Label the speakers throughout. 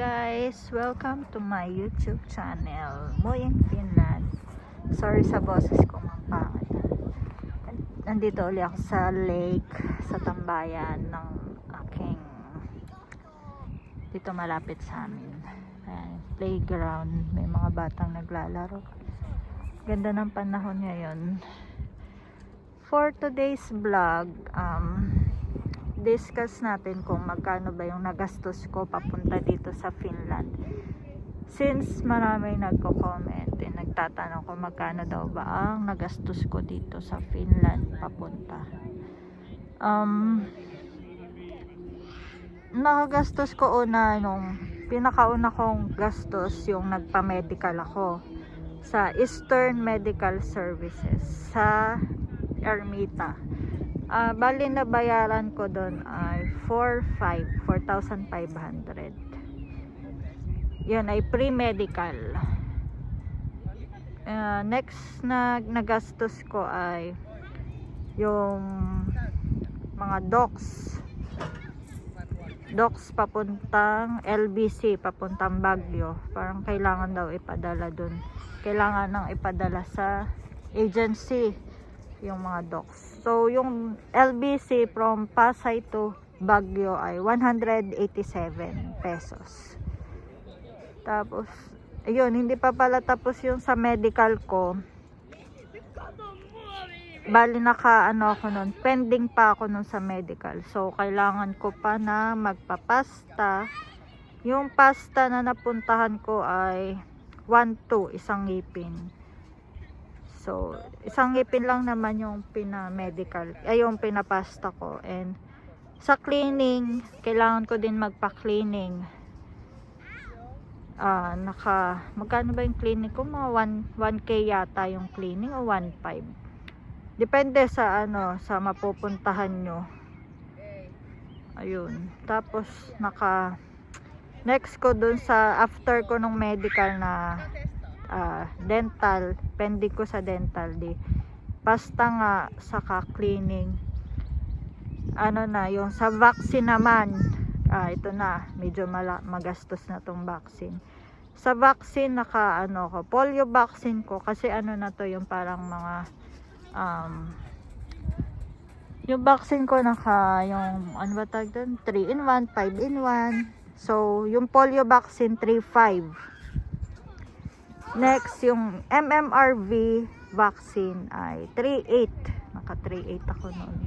Speaker 1: guys! Welcome to my YouTube channel, Moyeng Finland. Sorry sa boses ko mampangit. Nandito ulit ako sa lake, sa tambayan ng aking dito malapit sa amin. Ayan, playground, may mga batang naglalaro. Ganda ng panahon ngayon. For today's vlog, discuss natin kung magkano ba yung nagastos ko papunta dito sa Finland. Since marami nagko-comment and nagtatanong kung magkano daw ba ang nagastos ko dito sa Finland papunta. Nakagastos ko nung pinakauna kong gastos yung nagpa-medical ako sa Eastern Medical Services sa Ermita. Bali na bayaran ko doon ay 4,500. Yun ay pre-medical. Next na nagastos ko ay yung mga docs papuntang LBC, papuntang Baguio. Parang kailangan daw ipadala doon. Kailangan nang ipadala sa agency yung mga docs. So yung LBC from Pasay to Baguio ay 187 pesos. Tapos ayun, hindi pa pala tapos yung sa medical ko. Bali ako nun, pending pa ako nun sa medical. So kailangan ko pa na magpapasta. Yung pasta na napuntahan ko ay 1-2, isang ngipin. So, isang ngipin lang naman yung pina-medical, yung pinapasta ko. And sa cleaning, kailangan ko din magpa-cleaning. Magkano ba yung cleaning ko? Mga 1K yata yung cleaning o 1.5. Depende sa sa mapupuntahan nyo. Ayun. Tapos next ko dun sa after ko nung medical na dental, pending ko sa dental pasta nga saka cleaning. Yung sa vaccine naman, ito na, medyo magastos na tong vaccine. Sa vaccine ko, polio vaccine ko kasi na to yung parang mga yung vaccine ko yung ba tawag doon, 3-in-1, 5-in-1. So yung polio vaccine 3.5. Next, yung MMRV vaccine ay 3.8. Naka 3.8 ako noon.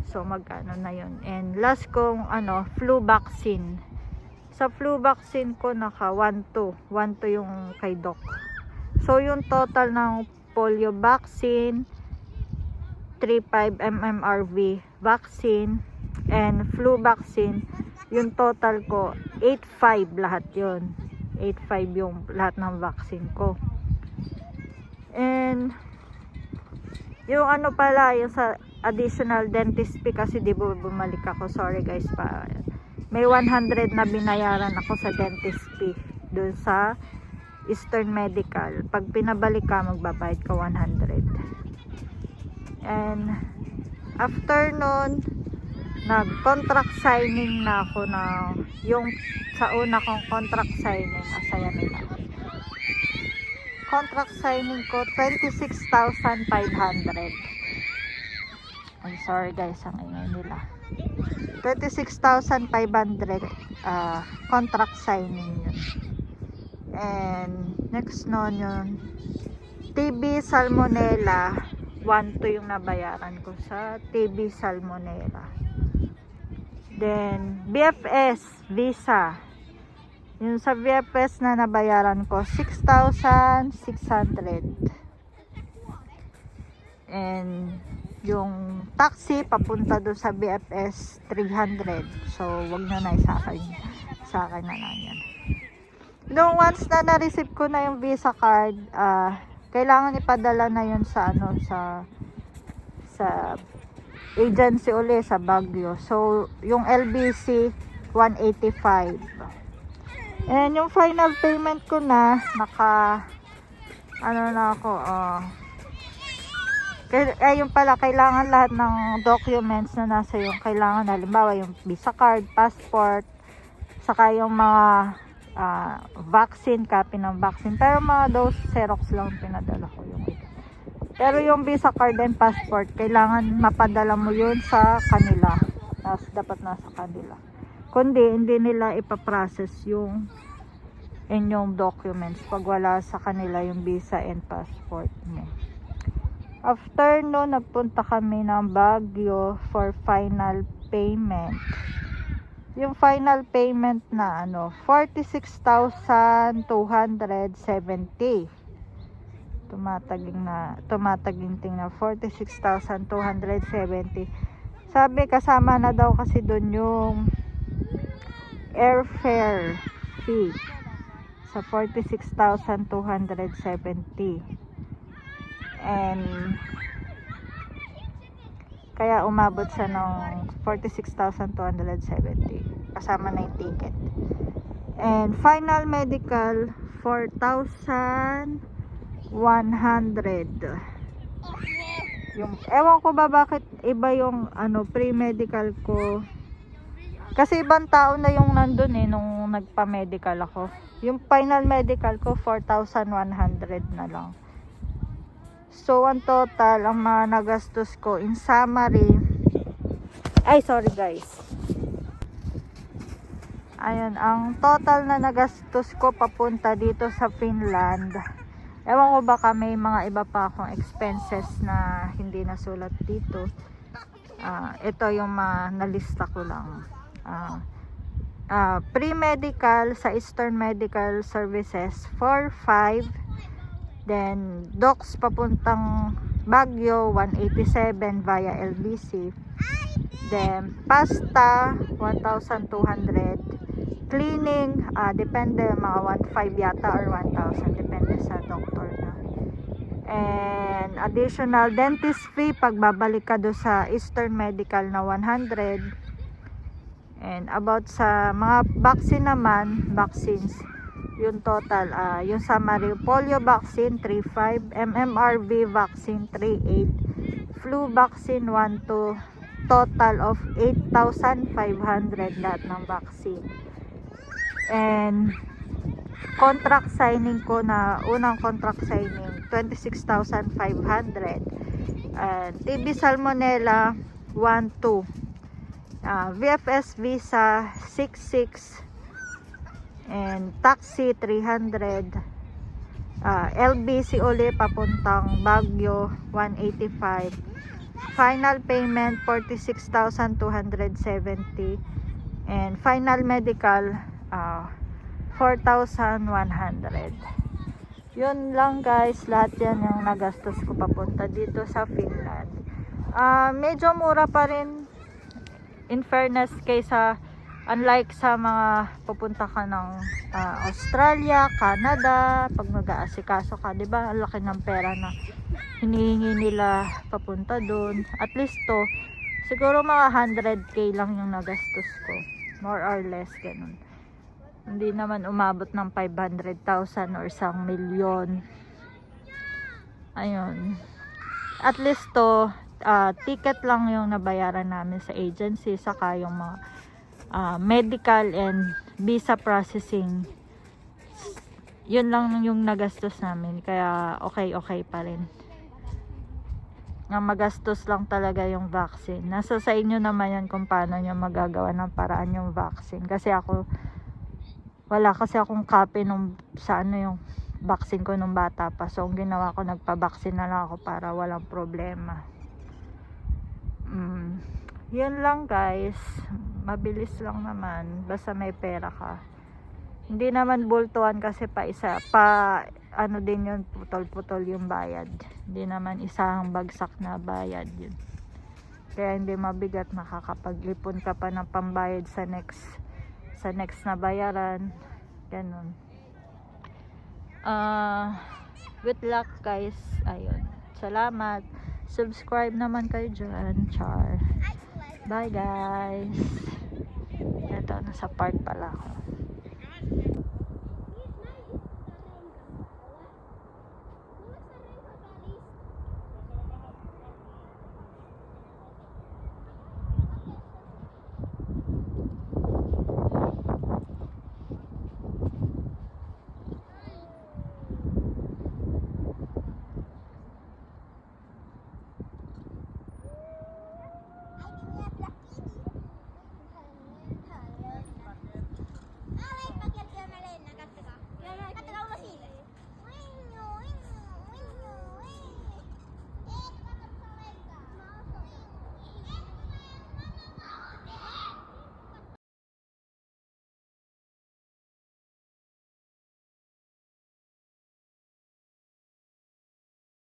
Speaker 1: So, magkano na yun. And last kong flu vaccine. Sa flu vaccine ko, naka 1.2. 1.2 yung kay doc. So, yung total ng polio vaccine, 3.5 MMRV vaccine, and flu vaccine, yung total ko, 8.5 lahat yun. 8.5 yung lahat ng vaccine ko. And yung pala, yung sa additional dentist fee kasi di ba bumalik ako, sorry guys pa. May 100 na binayaran ako sa dentist fee dun sa Eastern Medical. Pag pinabalik ka, magbabayad ka 100. And after nun, nag-contract signing na ako yung sa una kong contract signing, asaya nila. Contract signing ko, 26,500. I'm sorry guys, ang ingay nila. 26,500 contract signing yun. And next nun yun, TB Salmonella, 1.2 yung nabayaran ko sa TB Salmonella. Then BFS visa, yung sa BFS na nabayaran ko 6,600. And yung taxi papunta doon sa BFS 300. So wag na sa akin na lang yan. Nung once na na-receive ko na yung visa card, kailangan ipadala na yun sa agency uli sa Baguio. So yung LBC 185. And yung final payment ko na yung pala, kailangan lahat ng documents na nasa yung kailangan, halimbawa yung visa card, passport, Saka yung mga vaccine, copy ng vaccine. Pero mga those Xerox lang pinadala ko yung iba. Pero yung visa card and passport, kailangan mapadala mo yun sa kanila. Dapat nasa kanila. Kundi hindi nila ipaprocess yung inyong documents pag wala sa kanila yung visa and passport mo. After no, nagpunta kami ng Baguio for final payment. Yung final payment na 46,270. Tumataging na 46,270. Sabi kasama na daw kasi doon yung airfare fee sa 46,270. And kaya umabot siya ng 46,270 kasama na yung ticket. And final medical 4,100. Yung ewan ko ba bakit iba yung pre-medical ko. Kasi ibang tao na yung nandun nung nagpa-medical ako. Yung final medical ko 4,100 na lang. So, ang total, ang mga nagastos ko, in summary, sorry guys. Ayun, ang total na nagastos ko papunta dito sa Finland. Ewan ko baka may mga iba pa akong expenses na hindi nasulat dito. Ito yung mga nalista ko lang. Pre-medical sa Eastern Medical Services, 4,500. Then, docs papuntang Baguio, 187 via LBC. Then, pasta, 1,200. Cleaning, depende, mga 1,500 yata or 1,000. Depende sa doktor na. And, additional dentist fee, pag babalik ka do sa Eastern Medical na 100. And, about sa mga vaccine naman, vaccines, yung total, yung summary, polio vaccine 3,500, MMRV vaccine 3,800, flu vaccine 1,200, total of 8,500 lahat ng vaccine. And contract signing ko na unang contract signing 26,500. And TB Salmonella 1,200, VFS visa 6,600, and taxi 300, LBC uli papuntang Baguio 185, final payment 46,270, and final medical 4,100. Yun lang guys, lahat yan yung nagastos ko papunta dito sa Finland. Medyo mura pa rin in fairness kaysa unlike sa mga pupunta ka ng Australia, Canada, pag mag-aasikaso ka, 'di ba? Ang laki ng pera na hinihingi nila papunta doon. At least to, siguro mga 100k lang yung nagastos ko. More or less ganun. Hindi naman umabot ng 500,000 or 1,000,000. Ayun. At least to, ticket lang yung nabayaran namin sa agency, saka yung mga medical and visa processing, yun lang yung nagastos namin, kaya okay pa rin. Nga magastos lang talaga yung vaccine. Nasa sa inyo naman yan kung paano nyo magagawa ng paraan yung vaccine, kasi ako wala kasi akong copy nung sa yung vaccine ko nung bata pa, so ang ginawa ko, nagpa-vaccine na lang ako para walang problema. Yun lang guys, mabilis lang naman, basta may pera ka. Hindi naman bultuan kasi din yun, putol-putol yung bayad. Hindi naman isang bagsak na bayad yun. Kaya hindi mabigat, makakapaglipon ka pa ng pambayad sa next na bayaran. Ganun. Good luck guys. Ayun. Salamat. Subscribe naman kayo dyan. Char. Bye guys. Ito, nasa park pala ako.